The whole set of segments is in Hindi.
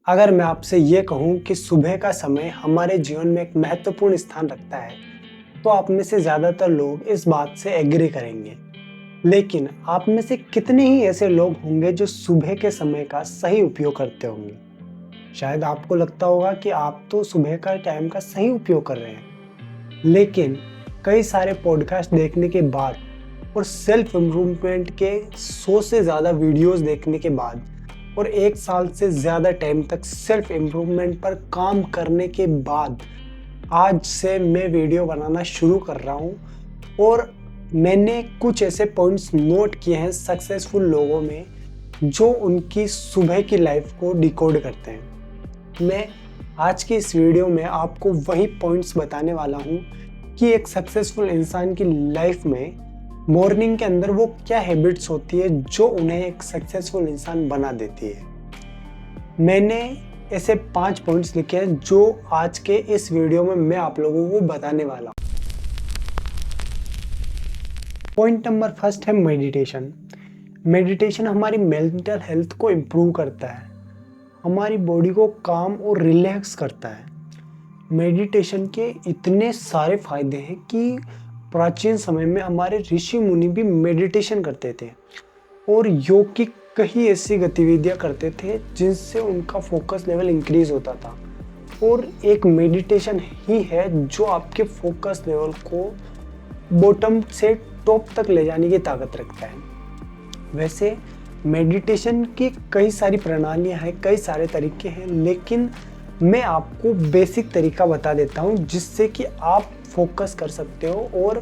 अगर मैं आपसे ये कहूँ कि सुबह का समय हमारे जीवन में एक महत्वपूर्ण स्थान रखता है, तो आप में से ज़्यादातर लोग इस बात से एग्री करेंगे। लेकिन आप में से कितने ही ऐसे लोग होंगे जो सुबह के समय का सही उपयोग करते होंगे? शायद आपको लगता होगा कि आप तो सुबह का टाइम का सही उपयोग कर रहे हैं। लेकिन कई सारे पॉडकास्ट देखने के बाद और सेल्फ इम्प्रूवमेंट के 100 से ज़्यादा वीडियोस देखने के बाद और 1 साल से ज़्यादा टाइम तक सेल्फ इम्प्रूवमेंट पर काम करने के बाद आज से मैं वीडियो बनाना शुरू कर रहा हूँ और मैंने कुछ ऐसे पॉइंट्स नोट किए हैं सक्सेसफुल लोगों में जो उनकी सुबह की लाइफ को डिकोड करते हैं। मैं आज की इस वीडियो में आपको वही पॉइंट्स बताने वाला हूँ कि एक सक्सेसफुल इंसान की लाइफ में मॉर्निंग के अंदर वो क्या हैबिट्स होती है जो उन्हें एक सक्सेसफुल इंसान बना देती है। मैंने ऐसे 5 पॉइंट्स लिखे हैं जो आज के इस वीडियो में मैं आप लोगों को बताने वाला हूँ। पॉइंट नंबर फर्स्ट है मेडिटेशन। मेडिटेशन हमारी मेंटल हेल्थ को इम्प्रूव करता है, हमारी बॉडी को काम और रिलैक्स करता है। मेडिटेशन के इतने सारे फायदे हैं कि प्राचीन समय में हमारे ऋषि मुनि भी मेडिटेशन करते थे और योग की कई ऐसी गतिविधियां करते थे जिनसे उनका फोकस लेवल इंक्रीज होता था। और एक मेडिटेशन ही है जो आपके फोकस लेवल को बॉटम से टॉप तक ले जाने की ताकत रखता है। वैसे मेडिटेशन की कई सारी प्रणालियां हैं, कई सारे तरीके हैं, लेकिन मैं आपको बेसिक तरीका बता देता हूं जिससे कि आप फोकस कर सकते हो और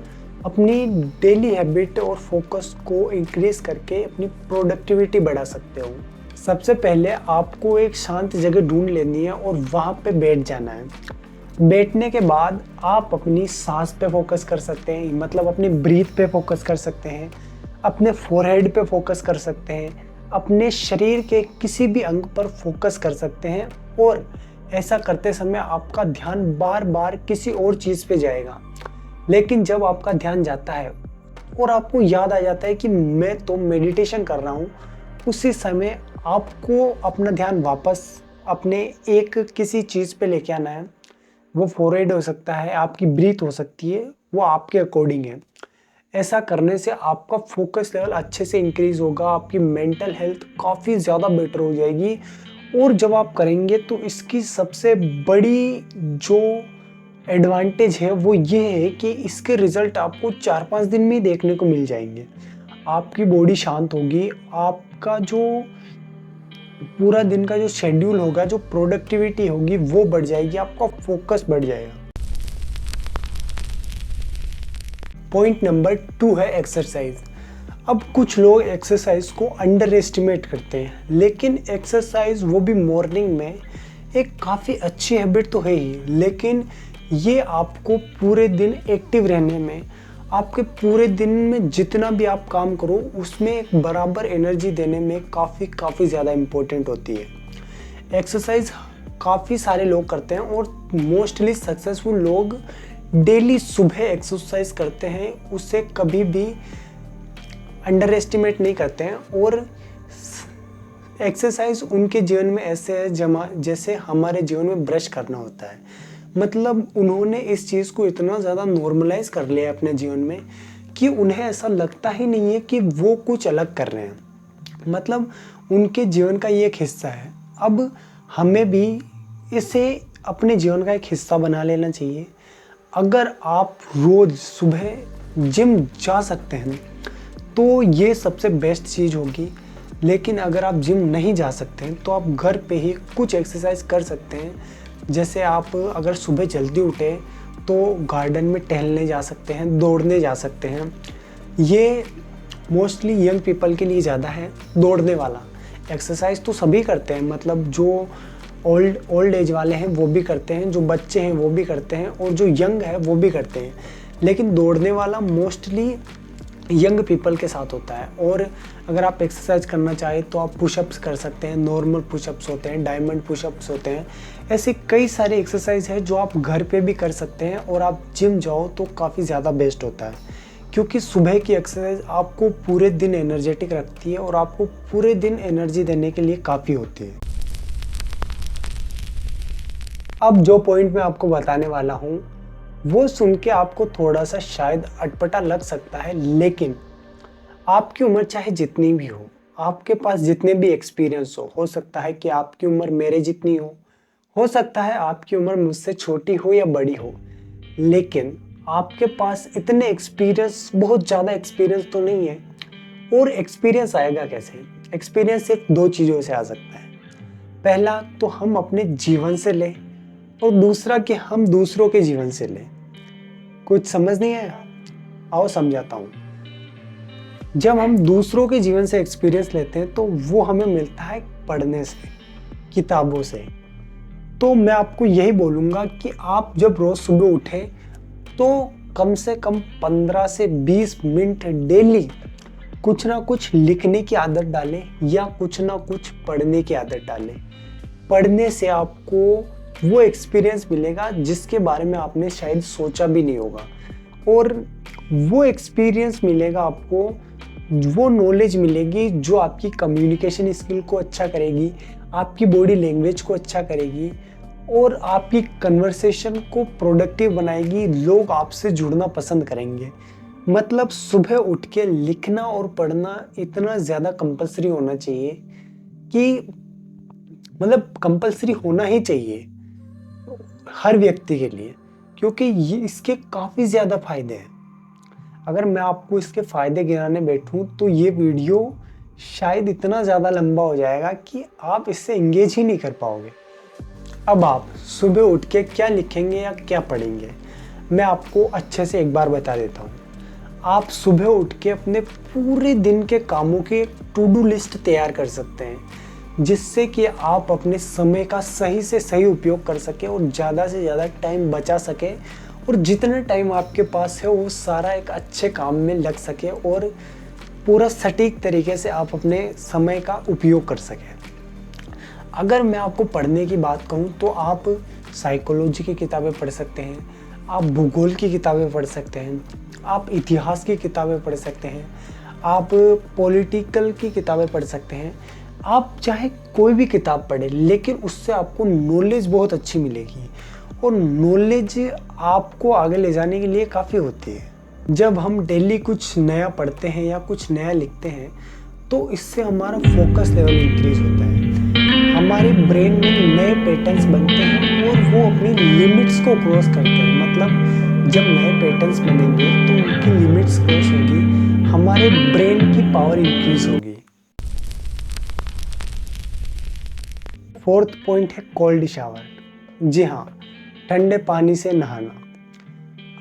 अपनी डेली हैबिट और फोकस को इंक्रीज करके अपनी प्रोडक्टिविटी बढ़ा सकते हो। सबसे पहले आपको एक शांत जगह ढूंढ लेनी है और वहाँ पे बैठ जाना है। बैठने के बाद आप अपनी सांस पे फोकस कर सकते हैं, मतलब अपनी ब्रीथ पे फोकस कर सकते हैं, अपने फोरहेड पे फोकस कर सकते हैं, अपने शरीर के किसी भी अंग पर फोकस कर सकते हैं। और ऐसा करते समय आपका ध्यान बार बार किसी और चीज़ पे जाएगा, लेकिन जब आपका ध्यान जाता है और आपको याद आ जाता है कि मैं तो मेडिटेशन कर रहा हूँ, उसी समय आपको अपना ध्यान वापस अपने एक किसी चीज़ पे लेके आना है। वो फोरहेड हो सकता है, आपकी ब्रीथ हो सकती है, वो आपके अकॉर्डिंग है। ऐसा करने से आपका फोकस लेवल अच्छे से इंक्रीज होगा, आपकी मेंटल हेल्थ काफ़ी ज़्यादा बेटर हो जाएगी। और जब आप करेंगे तो इसकी सबसे बड़ी जो एडवांटेज है वो ये है कि इसके रिजल्ट आपको 4-5 दिन में ही देखने को मिल जाएंगे। आपकी बॉडी शांत होगी, आपका जो पूरा दिन का जो शेड्यूल होगा, जो प्रोडक्टिविटी होगी वो बढ़ जाएगी, आपका फोकस बढ़ जाएगा। पॉइंट नंबर 2 है एक्सरसाइज। अब कुछ लोग एक्सरसाइज को अंडर एस्टिमेट करते हैं, लेकिन एक्सरसाइज वो भी मॉर्निंग में एक काफ़ी अच्छी हैबिट तो है ही, लेकिन ये आपको पूरे दिन एक्टिव रहने में, आपके पूरे दिन में जितना भी आप काम करो उसमें एक बराबर एनर्जी देने में काफ़ी ज़्यादा इम्पोर्टेंट होती है। एक्सरसाइज काफ़ी सारे लोग करते हैं और मोस्टली सक्सेसफुल लोग डेली सुबह एक्सरसाइज करते हैं, उससे कभी भी अंडर एस्टिमेट नहीं करते हैं। और एक्सरसाइज उनके जीवन में ऐसे है जैसे हमारे जीवन में ब्रश करना होता है। मतलब उन्होंने इस चीज़ को इतना ज़्यादा नॉर्मलाइज कर लिया है अपने जीवन में कि उन्हें ऐसा लगता ही नहीं है कि वो कुछ अलग कर रहे हैं, मतलब उनके जीवन का ये एक हिस्सा है। अब हमें भी इसे अपने जीवन का एक हिस्सा बना लेना चाहिए। अगर आप रोज़ सुबह जिम जा सकते हैं तो ये सबसे बेस्ट चीज़ होगी, लेकिन अगर आप जिम नहीं जा सकते हैं तो आप घर पे ही कुछ एक्सरसाइज कर सकते हैं। जैसे आप अगर सुबह जल्दी उठे तो गार्डन में टहलने जा सकते हैं, दौड़ने जा सकते हैं। ये मोस्टली यंग पीपल के लिए ज़्यादा है दौड़ने वाला। एक्सरसाइज तो सभी करते हैं, मतलब जो ओल्ड एज वाले हैं वो भी करते हैं, जो बच्चे हैं वो भी करते हैं, और जो यंग है वो भी करते हैं। लेकिन दौड़ने वाला मोस्टली यंग पीपल के साथ होता है। और अगर आप एक्सरसाइज करना चाहें तो आप पुशअप्स कर सकते हैं, नॉर्मल पुशअप्स होते हैं, डायमंड पुशअप्स होते हैं। ऐसे कई सारे एक्सरसाइज है जो आप घर पे भी कर सकते हैं, और आप जिम जाओ तो काफ़ी ज़्यादा बेस्ट होता है, क्योंकि सुबह की एक्सरसाइज आपको पूरे दिन एनर्जेटिक रखती है और आपको पूरे दिन एनर्जी देने के लिए काफ़ी होती है। अब जो पॉइंट मैं आपको बताने वाला हूँ वो सुन के आपको थोड़ा सा शायद अटपटा लग सकता है, लेकिन आपकी उम्र चाहे जितनी भी आपके पास जितने भी एक्सपीरियंस हो सकता है कि आपकी उम्र मेरे जितनी हो सकता है आपकी उम्र मुझसे छोटी हो या बड़ी हो, लेकिन आपके पास इतने एक्सपीरियंस, बहुत ज़्यादा एक्सपीरियंस तो नहीं है। और एक्सपीरियंस आएगा कैसे? एक्सपीरियंस सिर्फ दो चीज़ों से आ सकता है। पहला तो हम अपने जीवन से लें, और दूसरा कि हम दूसरों के जीवन से लें। कुछ समझ नहीं आया? आओ समझाता हूँ। जब हम दूसरों के जीवन से एक्सपीरियंस लेते हैं तो वो हमें मिलता है पढ़ने से, किताबों से। तो मैं आपको यही बोलूँगा कि आप जब रोज़ सुबह उठें तो कम से कम 15 से 20 मिनट डेली कुछ ना कुछ लिखने की आदत डालें या कुछ ना कुछ पढ़ने की आदत डालें। पढ़ने से आपको वो एक्सपीरियंस मिलेगा जिसके बारे में आपने शायद सोचा भी नहीं होगा, और वो एक्सपीरियंस मिलेगा आपको, वो नॉलेज मिलेगी जो आपकी कम्युनिकेशन स्किल को अच्छा करेगी, आपकी बॉडी लैंग्वेज को अच्छा करेगी और आपकी कन्वर्सेशन को प्रोडक्टिव बनाएगी। लोग आपसे जुड़ना पसंद करेंगे। मतलब सुबह उठ के लिखना और पढ़ना इतना ज़्यादा कंपलसरी होना चाहिए कि मतलब कंपलसरी होना ही चाहिए हर व्यक्ति के लिए, क्योंकि ये इसके काफ़ी ज़्यादा फ़ायदे हैं। अगर मैं आपको इसके फ़ायदे गिनाने बैठूं तो ये वीडियो शायद इतना ज़्यादा लंबा हो जाएगा कि आप इससे इंगेज ही नहीं कर पाओगे। अब आप सुबह उठ के क्या लिखेंगे या क्या पढ़ेंगे, मैं आपको अच्छे से एक बार बता देता हूँ। आप सुबह उठ के अपने पूरे दिन के कामों की टू डू लिस्ट तैयार कर सकते हैं, जिससे कि आप अपने समय का सही से सही उपयोग कर सकें और ज़्यादा से ज़्यादा टाइम बचा सकें, और जितना टाइम आपके पास है वो सारा एक अच्छे काम में लग सके और पूरा सटीक तरीके से आप अपने समय का उपयोग कर सकें। अगर मैं आपको पढ़ने की बात कहूँ तो आप साइकोलॉजी की किताबें पढ़ सकते हैं, आप भूगोल की किताबें पढ़ सकते हैं, आप इतिहास की किताबें पढ़ सकते हैं, आप पॉलिटिकल की किताबें पढ़ सकते हैं। आप चाहे कोई भी किताब पढ़ें, लेकिन उससे आपको नॉलेज बहुत अच्छी मिलेगी, और नॉलेज आपको आगे ले जाने के लिए काफ़ी होती है। जब हम डेली कुछ नया पढ़ते हैं या कुछ नया लिखते हैं तो इससे हमारा फोकस लेवल इंक्रीज होता है, हमारे ब्रेन में नए पैटर्न्स बनते हैं और वो अपनी लिमिट्स को क्रॉस करते हैं। मतलब जब नए पैटर्न्स बनेंगे तो उनकी लिमिट्स क्रॉस होगी, हमारे ब्रेन की पावर इंक्रीज होगी। फोर्थ पॉइंट है कोल्ड शावर। जी हाँ, ठंडे पानी से नहाना।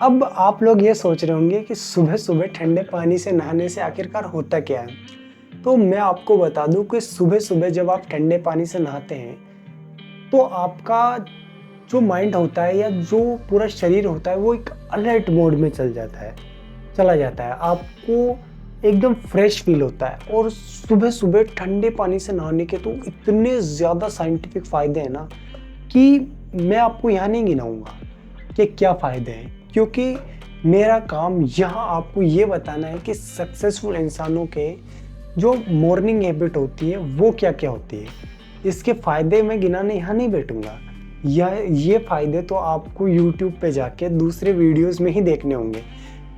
अब आप लोग ये सोच रहे होंगे कि सुबह सुबह ठंडे पानी से नहाने से आखिरकार होता क्या है। तो मैं आपको बता दूं कि सुबह सुबह जब आप ठंडे पानी से नहाते हैं तो आपका जो माइंड होता है या जो पूरा शरीर होता है वो एक अलर्ट मोड में चला जाता है। आपको एकदम फ्रेश फील होता है। और सुबह सुबह ठंडे पानी से नहाने के तो इतने ज़्यादा साइंटिफिक फ़ायदे हैं ना कि मैं आपको यहाँ नहीं गिनाऊंगा कि क्या फ़ायदे हैं, क्योंकि मेरा काम यहाँ आपको ये बताना है कि सक्सेसफुल इंसानों के जो मॉर्निंग हैबिट होती है वो क्या क्या होती है। इसके फ़ायदे मैं गिनाने यहाँ नहीं बैठूंगा, ये फ़ायदे तो आपको YouTube पे जाके दूसरे वीडियोस में ही देखने होंगे।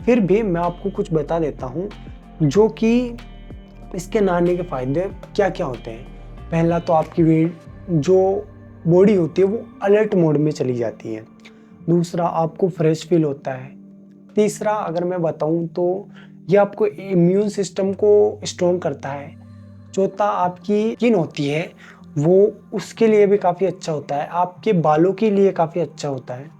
फिर भी मैं आपको कुछ बता देता हूँ जो कि इसके नहाने के फ़ायदे क्या क्या होते हैं। पहला तो आपकी जो बॉडी होती है वो अलर्ट मोड में चली जाती है। दूसरा, आपको फ्रेश फील होता है। तीसरा, अगर मैं बताऊं तो ये आपको इम्यून सिस्टम को स्ट्रॉन्ग करता है। चौथा, आपकी स्किन होती है वो उसके लिए भी काफ़ी अच्छा होता है, आपके बालों के लिए काफ़ी अच्छा होता है,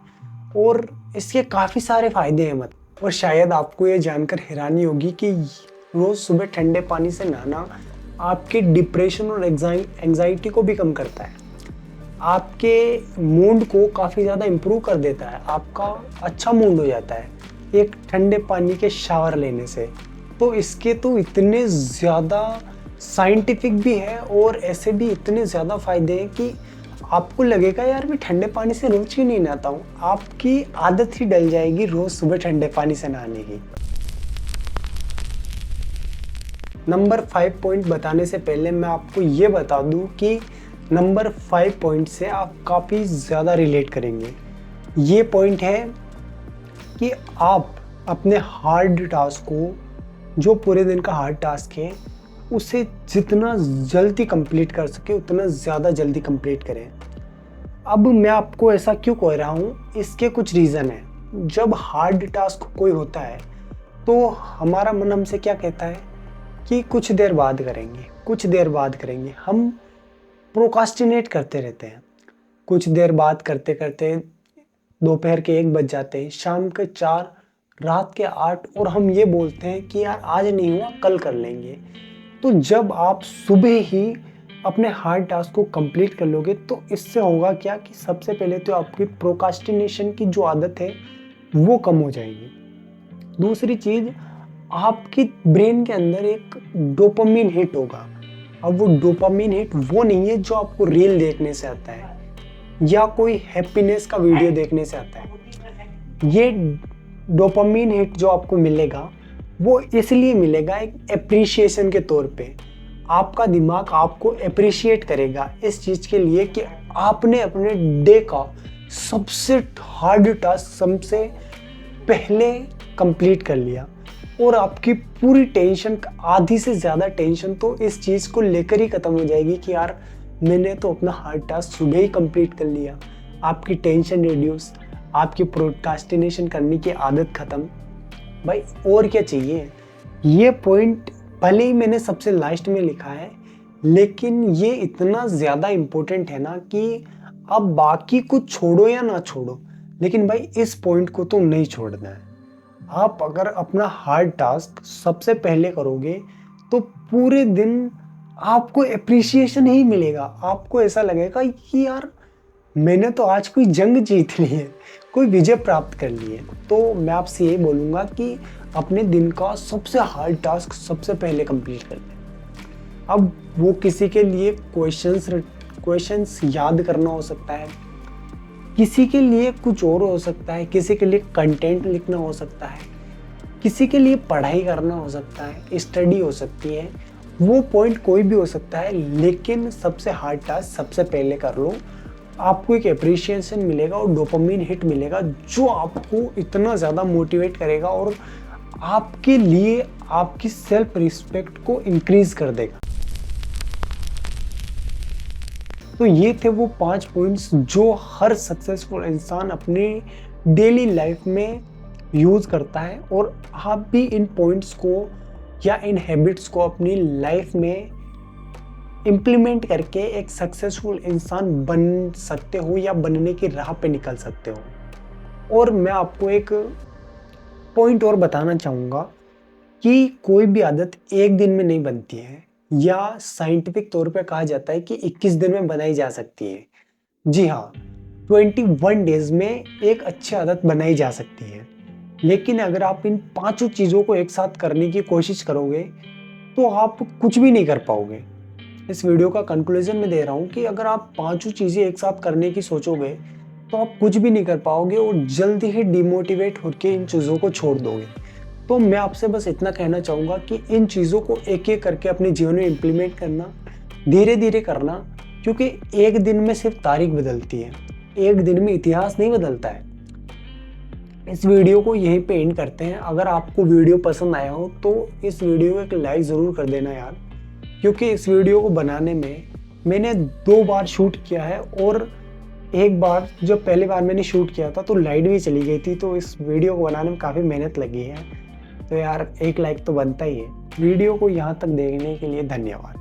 और इसके काफ़ी सारे फ़ायदे हैं। और शायद आपको ये जानकर हैरानी होगी कि रोज़ सुबह ठंडे पानी से नहाना आपके डिप्रेशन और एंजाइटी को भी कम करता है, आपके मूड को काफ़ी ज़्यादा इम्प्रूव कर देता है, आपका अच्छा मूड हो जाता है एक ठंडे पानी के शावर लेने से। तो इसके तो इतने ज़्यादा साइंटिफिक भी है और ऐसे भी इतने ज़्यादा फ़ायदे हैं कि आपको लगेगा यार मैं ठंडे पानी से रोज़ क्यों नहीं नहाता हूँ। आपकी आदत ही डल जाएगी रोज़ सुबह ठंडे पानी से नहाने की। नंबर 5 पॉइंट बताने से पहले मैं आपको ये बता दूं कि नंबर 5 पॉइंट से आप काफ़ी ज़्यादा रिलेट करेंगे। ये पॉइंट है कि आप अपने हार्ड टास्क को, जो पूरे दिन का हार्ड टास्क है, उसे जितना जल्दी कंप्लीट कर सके उतना ज़्यादा जल्दी कंप्लीट करें। अब मैं आपको ऐसा क्यों कह रहा हूँ, इसके कुछ रीज़न है। जब हार्ड टास्क कोई होता है तो हमारा मन हमसे क्या कहता है कि कुछ देर बाद करेंगे, कुछ देर बाद करेंगे। हम प्रोकास्टिनेट करते रहते हैं। कुछ देर बाद करते करते दोपहर के 1 बज जाते हैं, शाम के 4, रात के 8, और हम ये बोलते हैं कि यार आज नहीं हुआ, कल कर लेंगे। तो जब आप सुबह ही अपने हार्ड टास्क को कंप्लीट कर लोगे तो इससे होगा क्या कि सबसे पहले तो आपकी प्रोकास्टिनेशन की जो आदत है वो कम हो जाएगी। दूसरी चीज़, आपकी ब्रेन के अंदर एक डोपामिन हिट होगा। अब वो डोपामिन हिट वो नहीं है जो आपको रील देखने से आता है या कोई हैप्पीनेस का वीडियो देखने से आता है। ये डोपामिन हिट जो आपको मिलेगा वो इसलिए मिलेगा एक एप्रिशिएशन के तौर पे। आपका दिमाग आपको एप्रिशिएट करेगा इस चीज़ के लिए कि आपने अपने डे का सबसे हार्ड टास्क सबसे पहले कंप्लीट कर लिया, और आपकी पूरी टेंशन, आधी से ज़्यादा टेंशन तो इस चीज़ को लेकर ही ख़त्म हो जाएगी कि यार मैंने तो अपना हार्ड टास्क सुबह ही कंप्लीट कर लिया। आपकी टेंशन रिड्यूस, आपकी प्रोकास्टिनेशन करने की आदत ख़त्म। भाई और क्या चाहिए। ये पॉइंट भले ही मैंने सबसे लास्ट में लिखा है, लेकिन ये इतना ज़्यादा इम्पोर्टेंट है ना कि आप बाकी कुछ छोड़ो या ना छोड़ो, लेकिन भाई इस पॉइंट को तो नहीं छोड़ना है। आप अगर अपना हार्ड टास्क सबसे पहले करोगे तो पूरे दिन आपको एप्रिसिएशन ही मिलेगा। आपको ऐसा लगेगा कि यार मैंने तो आज कोई जंग जीत ली है, कोई विजय प्राप्त कर ली है। तो मैं आपसे ये बोलूँगा कि अपने दिन का सबसे हार्ड टास्क सबसे पहले कंप्लीट कर लें। अब वो किसी के लिए क्वेश्चंस याद करना हो सकता है, किसी के लिए कुछ और हो सकता है, किसी के लिए कंटेंट लिखना हो सकता है, किसी के लिए पढ़ाई करना हो सकता है, स्टडी हो सकती है। वो पॉइंट कोई भी हो सकता है, लेकिन सबसे हार्ड टास्क सबसे पहले कर लो। आपको एक एप्रिशिएशन मिलेगा और डोपामिन हिट मिलेगा जो आपको इतना ज़्यादा मोटिवेट करेगा और आपके लिए आपकी सेल्फ रिस्पेक्ट को इंक्रीज कर देगा। तो ये थे वो 5 पॉइंट्स जो हर सक्सेसफुल इंसान अपनी डेली लाइफ में यूज़ करता है, और आप भी इन पॉइंट्स को या इन हैबिट्स को अपनी लाइफ में इम्प्लीमेंट करके एक सक्सेसफुल इंसान बन सकते हो या बनने की राह पे निकल सकते हो। और मैं आपको एक पॉइंट और बताना चाहूँगा कि कोई भी आदत एक दिन में नहीं बनती है, या साइंटिफिक तौर पे कहा जाता है कि 21 दिन में बनाई जा सकती है। जी हाँ, 21 डेज में एक अच्छी आदत बनाई जा सकती है। लेकिन अगर आप इन 5 चीज़ों को एक साथ करने की कोशिश करोगे तो आप कुछ भी नहीं कर पाओगे। इस वीडियो का कंक्लूजन में दे रहा हूँ कि अगर आप 5 चीज़ें एक साथ करने की सोचोगे तो आप कुछ भी नहीं कर पाओगे और जल्दी ही डिमोटिवेट होकर इन चीज़ों को छोड़ दोगे। तो मैं आपसे बस इतना कहना चाहूँगा कि इन चीज़ों को एक एक करके अपने जीवन में इम्प्लीमेंट करना, धीरे धीरे करना, क्योंकि एक दिन में सिर्फ तारीख बदलती है, एक दिन में इतिहास नहीं बदलता है। इस वीडियो को यहीं पे एंड करते हैं। अगर आपको वीडियो पसंद आया हो तो इस वीडियो को एक लाइक ज़रूर कर देना यार, क्योंकि इस वीडियो को बनाने में मैंने 2 बार शूट किया है, और एक बार जब पहली बार मैंने शूट किया था तो लाइट भी चली गई थी, तो इस वीडियो को बनाने में काफ़ी मेहनत लगी है। तो यार एक लाइक तो बनता ही है। वीडियो को यहाँ तक देखने के लिए धन्यवाद।